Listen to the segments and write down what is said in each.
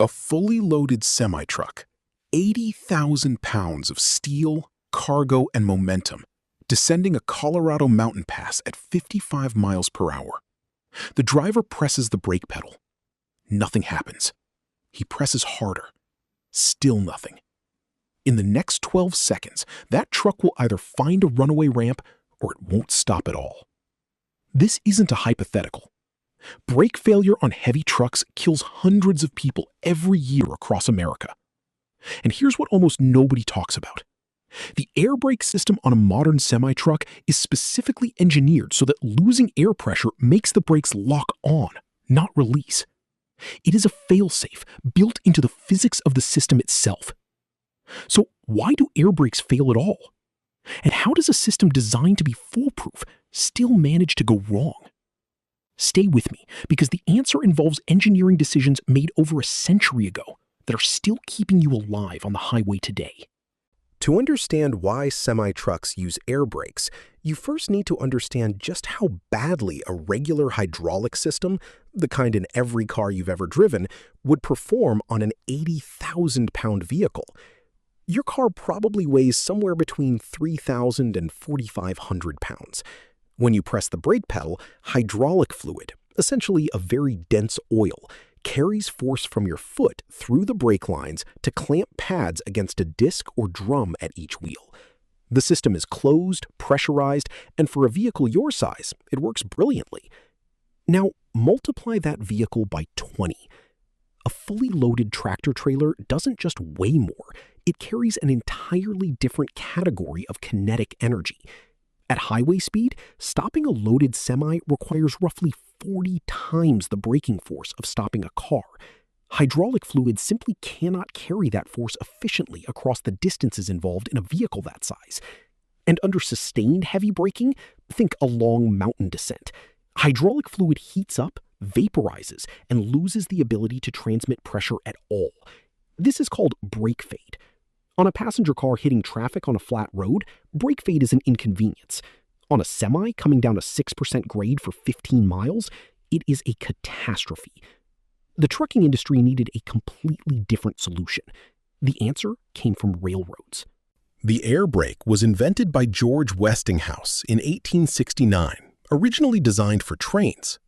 A fully loaded semi-truck, 80,000 pounds of steel, cargo, and momentum, descending a Colorado mountain pass at 55 miles per hour. The driver presses the brake pedal. Nothing happens. He presses harder. Still nothing. In the next 12 seconds, that truck will either find a runaway ramp or it won't stop at all. This isn't a hypothetical. Brake failure on heavy trucks kills hundreds of people every year across America. And here's what almost nobody talks about. The air brake system on a modern semi-truck is specifically engineered so that losing air pressure makes the brakes lock on, not release. It is a failsafe built into the physics of the system itself. So why do air brakes fail at all? And how does a system designed to be foolproof still manage to go wrong? Stay with me, because the answer involves engineering decisions made over a century ago that are still keeping you alive on the highway today. To understand why semi-trucks use air brakes, you first need to understand just how badly a regular hydraulic system, the kind in every car you've ever driven, would perform on an 80,000-pound vehicle. Your car probably weighs somewhere between 3,000 and 4,500 pounds. When you press the brake pedal, hydraulic fluid, essentially a very dense oil, carries force from your foot through the brake lines to clamp pads against a disc or drum at each wheel. The system is closed, pressurized, and for a vehicle your size, it works brilliantly. Now, multiply that vehicle by 20. A fully loaded tractor trailer doesn't just weigh more, it carries an entirely different category of kinetic energy. At highway speed, stopping a loaded semi requires roughly 40 times the braking force of stopping a car. Hydraulic fluid simply cannot carry that force efficiently across the distances involved in a vehicle that size. And under sustained heavy braking, think a long mountain descent. Hydraulic fluid heats up, vaporizes, and loses the ability to transmit pressure at all. This is called brake fade. On a passenger car hitting traffic on a flat road, brake fade is an inconvenience. On a semi coming down a 6% grade for 15 miles, it is a catastrophe. The trucking industry needed a completely different solution. The answer came from railroads. The air brake was invented by George Westinghouse in 1869, originally designed for trains.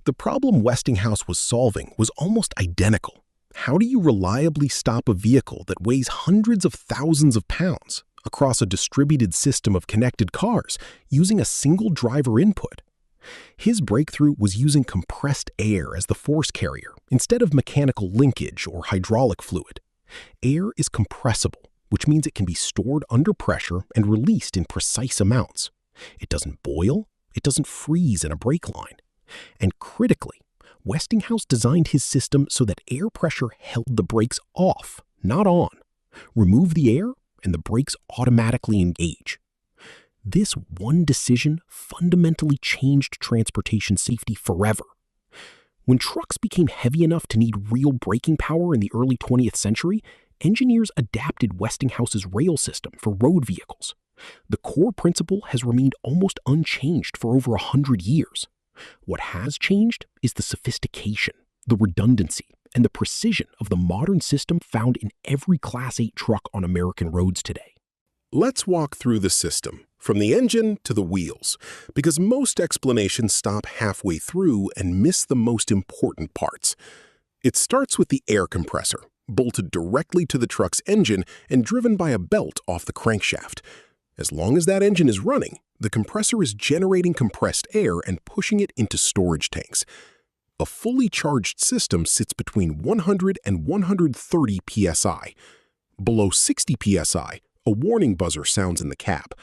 The problem Westinghouse was solving was almost identical. How do you reliably stop a vehicle that weighs hundreds of thousands of pounds across a distributed system of connected cars using a single driver input? His breakthrough was using compressed air as the force carrier instead of mechanical linkage or hydraulic fluid. Air is compressible, which means it can be stored under pressure and released in precise amounts. It doesn't boil, it doesn't freeze in a brake line. And critically, Westinghouse designed his system so that air pressure held the brakes off, not on. Remove the air, and the brakes automatically engage. This one decision fundamentally changed transportation safety forever. When trucks became heavy enough to need real braking power in the early 20th century, engineers adapted Westinghouse's rail system for road vehicles. The core principle has remained almost unchanged for over 100 years. What has changed is the sophistication, the redundancy, and the precision of the modern system found in every Class 8 truck on American roads today. Let's walk through the system, from the engine to the wheels, because most explanations stop halfway through and miss the most important parts. It starts with the air compressor, bolted directly to the truck's engine and driven by a belt off the crankshaft. As long as that engine is running, the compressor is generating compressed air and pushing it into storage tanks. A fully charged system sits between 100 and 130 psi. Below 60 psi, a warning buzzer sounds in the cab.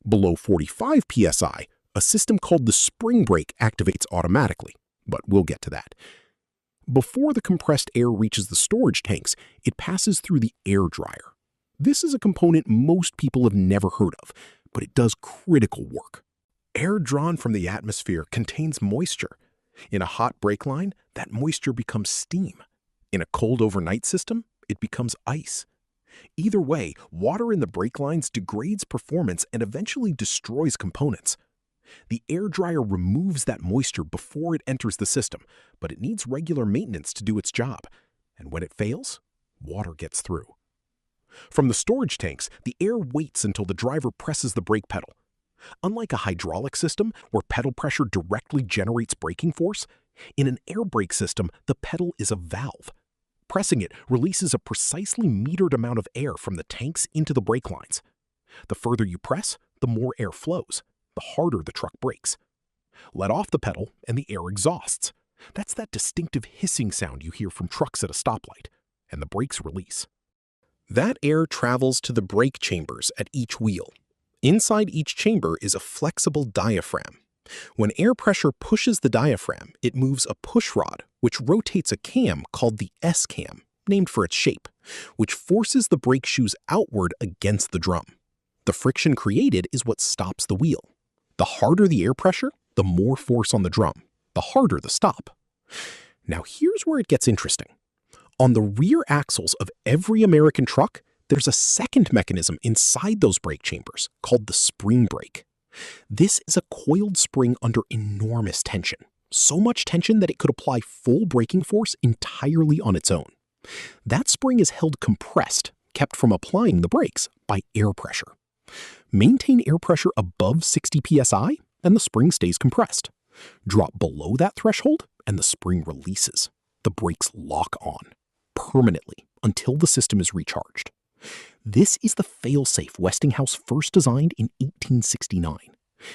Below 45 psi, a system called the spring brake activates automatically, but we'll get to that. Before the compressed air reaches the storage tanks, it passes through the air dryer. This is a component most people have never heard of, but it does critical work. Air drawn from the atmosphere contains moisture. In a hot brake line, that moisture becomes steam. In a cold overnight system, it becomes ice. Either way, water in the brake lines degrades performance and eventually destroys components. The air dryer removes that moisture before it enters the system, but it needs regular maintenance to do its job. And when it fails, water gets through. From the storage tanks, the air waits until the driver presses the brake pedal. Unlike a hydraulic system where pedal pressure directly generates braking force, in an air brake system, the pedal is a valve. Pressing it releases a precisely metered amount of air from the tanks into the brake lines. The further you press, the more air flows, the harder the truck brakes. Let off the pedal and the air exhausts. That's that distinctive hissing sound you hear from trucks at a stoplight, and the brakes release. That air travels to the brake chambers at each wheel. Inside each chamber is a flexible diaphragm. When air pressure pushes the diaphragm, it moves a push rod, which rotates a cam called the S-cam, named for its shape, which forces the brake shoes outward against the drum. The friction created is what stops the wheel. The harder the air pressure, the more force on the drum, the harder the stop. Now here's where it gets interesting. On the rear axles of every American truck, there's a second mechanism inside those brake chambers called the spring brake. This is a coiled spring under enormous tension, so much tension that it could apply full braking force entirely on its own. That spring is held compressed, kept from applying the brakes, by air pressure. Maintain air pressure above 60 psi, and the spring stays compressed. Drop below that threshold, and the spring releases. The brakes lock on, permanently, until the system is recharged. This is the failsafe Westinghouse first designed in 1869.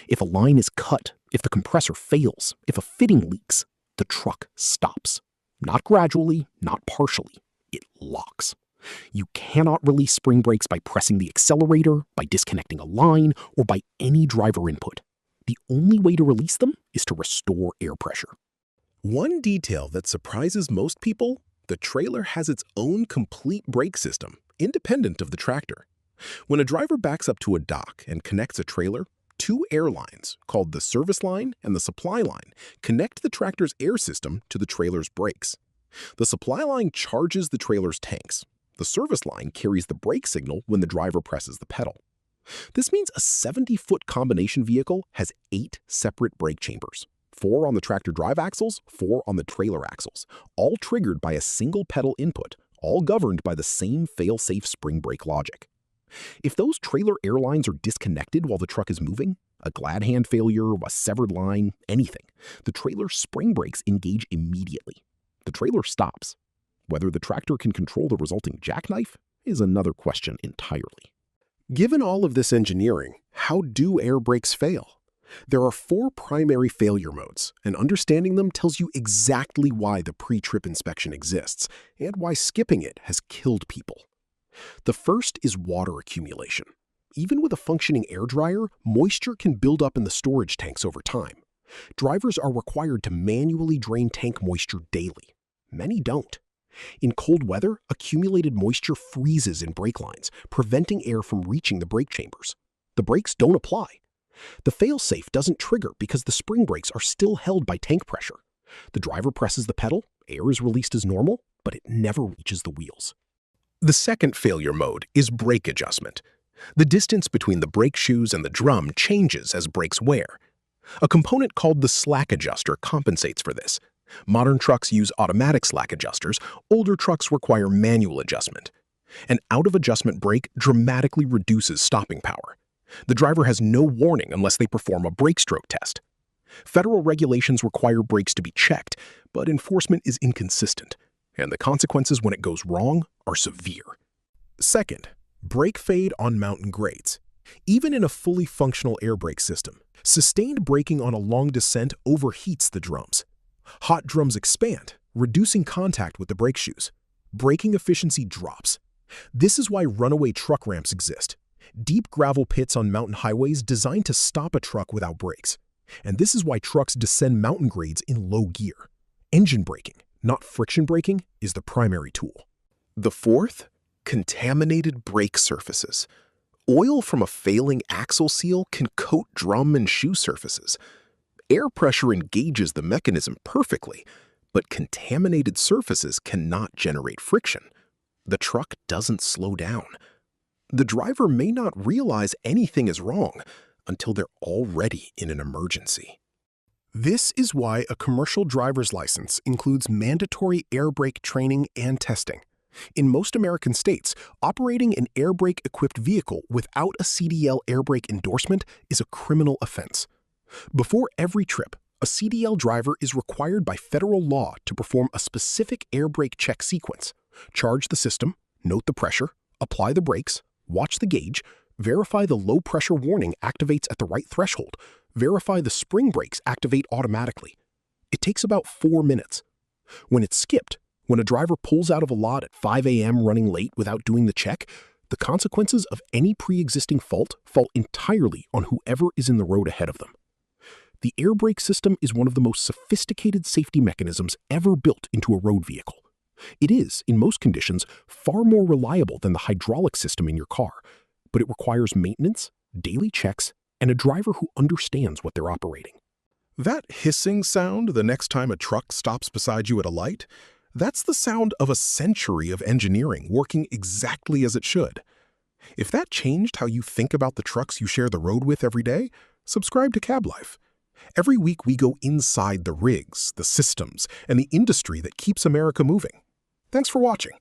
If a line is cut, if the compressor fails, if a fitting leaks, the truck stops. Not gradually, not partially. It locks. You cannot release spring brakes by pressing the accelerator, by disconnecting a line, or by any driver input. The only way to release them is to restore air pressure. One detail that surprises most people, the trailer has its own complete brake system, independent of the tractor. When a driver backs up to a dock and connects a trailer, two air lines, called the service line and the supply line, connect the tractor's air system to the trailer's brakes. The supply line charges the trailer's tanks. The service line carries the brake signal when the driver presses the pedal. This means a 70-foot combination vehicle has 8 separate brake chambers, 4 on the tractor drive axles, 4 on the trailer axles, all triggered by a single pedal input, all governed by the same fail-safe spring brake logic. If those trailer air lines are disconnected while the truck is moving, a glad hand failure, a severed line, anything, the trailer's spring brakes engage immediately. The trailer stops. Whether the tractor can control the resulting jackknife is another question entirely. Given all of this engineering, how do air brakes fail? There are 4 primary failure modes, and understanding them tells you exactly why the pre-trip inspection exists and why skipping it has killed people. The first is water accumulation. Even with a functioning air dryer, moisture can build up in the storage tanks over time. Drivers are required to manually drain tank moisture daily. Many don't. In cold weather, accumulated moisture freezes in brake lines, preventing air from reaching the brake chambers. The brakes don't apply. The failsafe doesn't trigger because the spring brakes are still held by tank pressure. The driver presses the pedal, air is released as normal, but it never reaches the wheels. The second failure mode is brake adjustment. The distance between the brake shoes and the drum changes as brakes wear. A component called the slack adjuster compensates for this. Modern trucks use automatic slack adjusters, older trucks require manual adjustment. An out-of-adjustment brake dramatically reduces stopping power. The driver has no warning unless they perform a brake stroke test. Federal regulations require brakes to be checked, but enforcement is inconsistent, and the consequences when it goes wrong are severe. Second, brake fade on mountain grades. Even in a fully functional air brake system, sustained braking on a long descent overheats the drums. Hot drums expand, reducing contact with the brake shoes. Braking efficiency drops. This is why runaway truck ramps exist. Deep gravel pits on mountain highways designed to stop a truck without brakes. And this is why trucks descend mountain grades in low gear. Engine braking, not friction braking, is the primary tool. The fourth, contaminated brake surfaces. Oil from a failing axle seal can coat drum and shoe surfaces. Air pressure engages the mechanism perfectly, but contaminated surfaces cannot generate friction. The truck doesn't slow down. The driver may not realize anything is wrong until they're already in an emergency. This is why a commercial driver's license includes mandatory air brake training and testing. In most American states, operating an air brake-equipped vehicle without a CDL air brake endorsement is a criminal offense. Before every trip, a CDL driver is required by federal law to perform a specific air brake check sequence: charge the system, note the pressure, apply the brakes, watch the gauge, verify the low pressure warning activates at the right threshold, verify the spring brakes activate automatically. It takes about 4 minutes. When it's skipped, when a driver pulls out of a lot at 5 a.m. running late without doing the check, the consequences of any pre-existing fault fall entirely on whoever is in the road ahead of them. The air brake system is one of the most sophisticated safety mechanisms ever built into a road vehicle. It is, in most conditions, far more reliable than the hydraulic system in your car, but it requires maintenance, daily checks, and a driver who understands what they're operating. That hissing sound the next time a truck stops beside you at a light, that's the sound of a century of engineering working exactly as it should. If that changed how you think about the trucks you share the road with every day, subscribe to Cab Life. Every week we go inside the rigs, the systems, and the industry that keeps America moving. Thanks for watching.